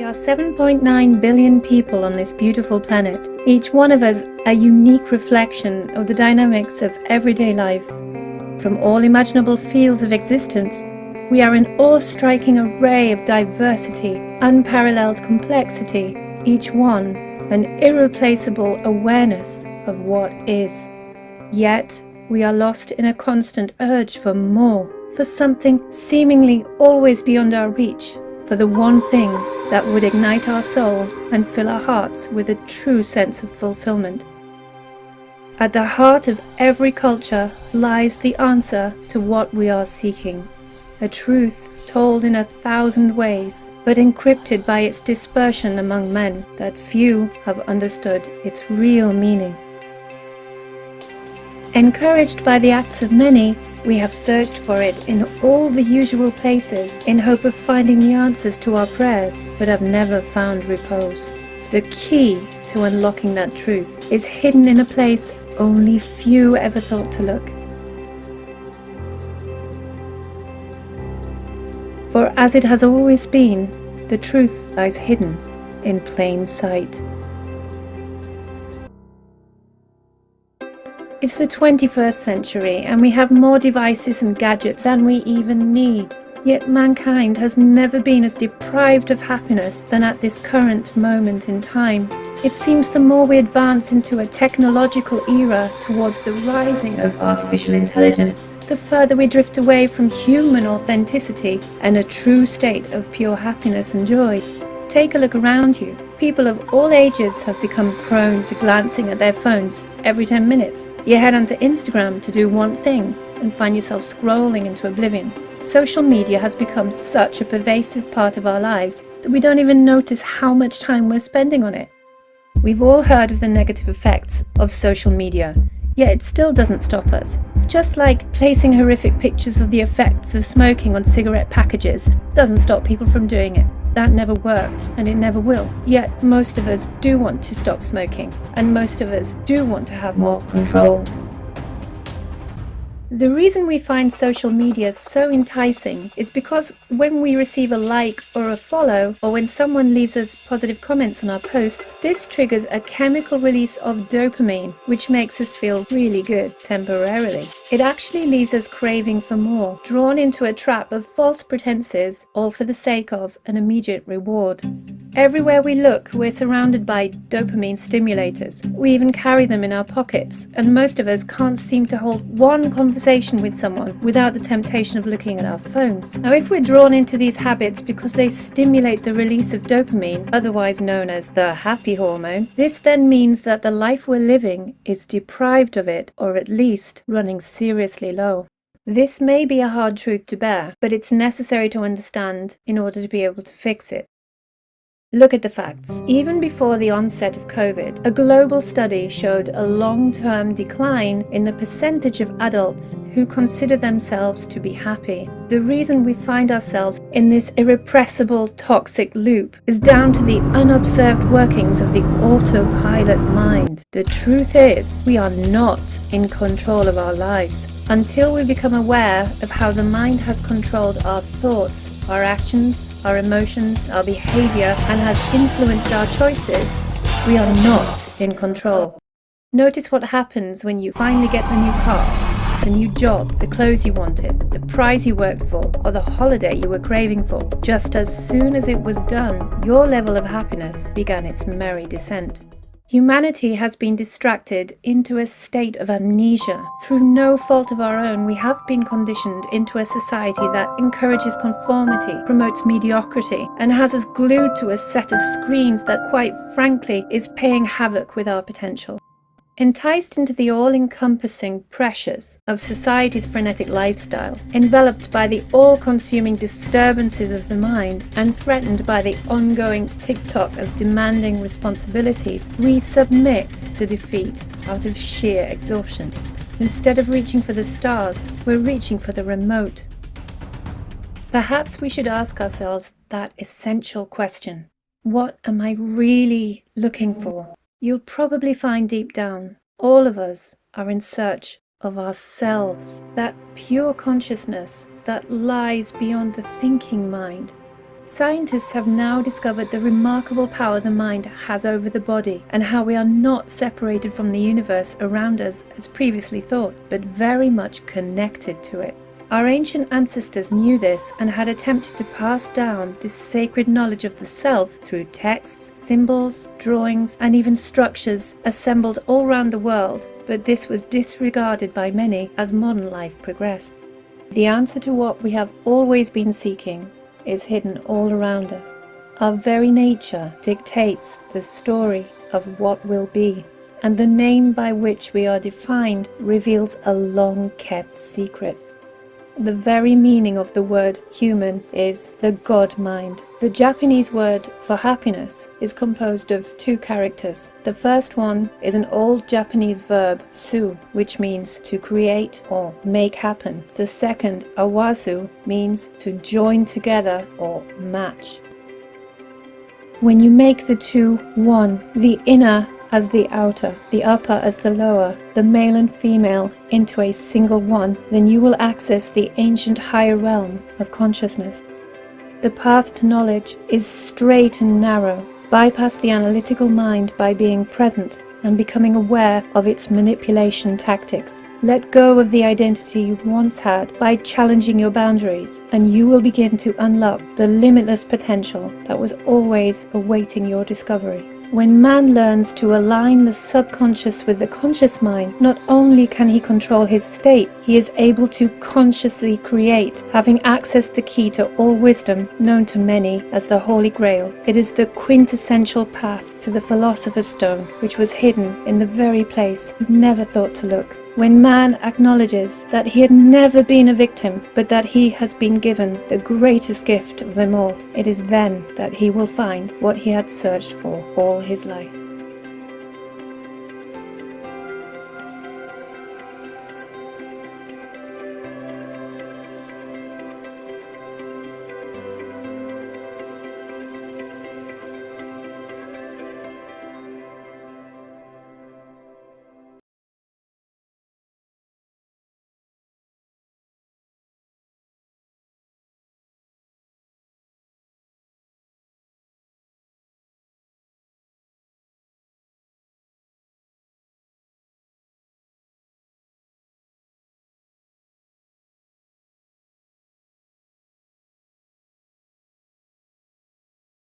We are 7.9 billion people on this beautiful planet, each one of us a unique reflection of the dynamics of everyday life. From all imaginable fields of existence, we are an awe-striking array of diversity, unparalleled complexity, each one an irreplaceable awareness of what is. Yet, we are lost in a constant urge for more, for something seemingly always beyond our reach, for the one thing that would ignite our soul and fill our hearts with a true sense of fulfillment. At the heart of every culture lies the answer to what we are seeking, a truth told in 1,000 ways, but encrypted by its dispersion among men that few have understood its real meaning. Encouraged by the acts of many, we have searched for it in all the usual places in hope of finding the answers to our prayers, but have never found repose. The key to unlocking that truth is hidden in a place only few ever thought to look. For as it has always been, the truth lies hidden in plain sight. It's the 21st century and we have more devices and gadgets than we even need. Yet mankind has never been as deprived of happiness than at this current moment in time. It seems the more we advance into a technological era towards the rising of artificial intelligence, the further we drift away from human authenticity and a true state of pure happiness and joy. Take a look around you. People of all ages have become prone to glancing at their phones every 10 minutes. You head onto Instagram to do one thing and find yourself scrolling into oblivion. Social media has become such a pervasive part of our lives that we don't even notice how much time we're spending on it. We've all heard of the negative effects of social media, yet it still doesn't stop us. Just like placing horrific pictures of the effects of smoking on cigarette packages doesn't stop people from doing it. That never worked, and it never will. Yet most of us do want to stop smoking, and most of us do want to have more control. The reason we find social media so enticing is because when we receive a like or a follow, or when someone leaves us positive comments on our posts, this triggers a chemical release of dopamine, which makes us feel really good temporarily. It actually leaves us craving for more, drawn into a trap of false pretenses, all for the sake of an immediate reward. Everywhere we look, we're surrounded by dopamine stimulators. We even carry them in our pockets, and most of us can't seem to hold one conversation with someone without the temptation of looking at our phones. Now, if we're drawn into these habits because they stimulate the release of dopamine, otherwise known as the happy hormone, this then means that the life we're living is deprived of it, or at least running seriously low. This may be a hard truth to bear, but it's necessary to understand in order to be able to fix it. Look at the facts. Even before the onset of COVID, a global study showed a long-term decline in the percentage of adults who consider themselves to be happy. The reason we find ourselves in this irrepressible toxic loop is down to the unobserved workings of the autopilot mind. The truth is, we are not in control of our lives. Until we become aware of how the mind has controlled our thoughts, our actions, our emotions, our behavior, and has influenced our choices, we are not in control. Notice what happens when you finally get the new car, the new job, the clothes you wanted, the prize you worked for, or the holiday you were craving for. Just as soon as it was done, your level of happiness began its merry descent. Humanity has been distracted into a state of amnesia. Through no fault of our own, we have been conditioned into a society that encourages conformity, promotes mediocrity, and has us glued to a set of screens that, quite frankly, is playing havoc with our potential. Enticed into the all-encompassing pressures of society's frenetic lifestyle, enveloped by the all-consuming disturbances of the mind, and threatened by the ongoing tick-tock of demanding responsibilities, we submit to defeat out of sheer exhaustion. Instead of reaching for the stars, we're reaching for the remote. Perhaps we should ask ourselves that essential question: what am I really looking for? You'll probably find deep down, all of us are in search of ourselves, that pure consciousness that lies beyond the thinking mind. Scientists have now discovered the remarkable power the mind has over the body, and how we are not separated from the universe around us as previously thought, but very much connected to it. Our ancient ancestors knew this and had attempted to pass down this sacred knowledge of the self through texts, symbols, drawings, and even structures assembled all around the world, but this was disregarded by many as modern life progressed. The answer to what we have always been seeking is hidden all around us. Our very nature dictates the story of what will be, and the name by which we are defined reveals a long-kept secret. The very meaning of the word human is the God mind. The Japanese word for happiness is composed of two characters. The first one is an old Japanese verb, su, which means to create or make happen. The second, awazu, means to join together or match. When you make the two one, the inner as the outer, the upper as the lower, the male and female into a single one, then you will access the ancient higher realm of consciousness. The path to knowledge is straight and narrow. Bypass the analytical mind by being present and becoming aware of its manipulation tactics. Let go of the identity you once had by challenging your boundaries, and you will begin to unlock the limitless potential that was always awaiting your discovery. When man learns to align the subconscious with the conscious mind, not only can he control his state, he is able to consciously create, having accessed the key to all wisdom, known to many as the Holy Grail. It is the quintessential path to the Philosopher's Stone, which was hidden in the very place you never thought to look. When man acknowledges that he had never been a victim, but that he has been given the greatest gift of them all, it is then that he will find what he had searched for all his life.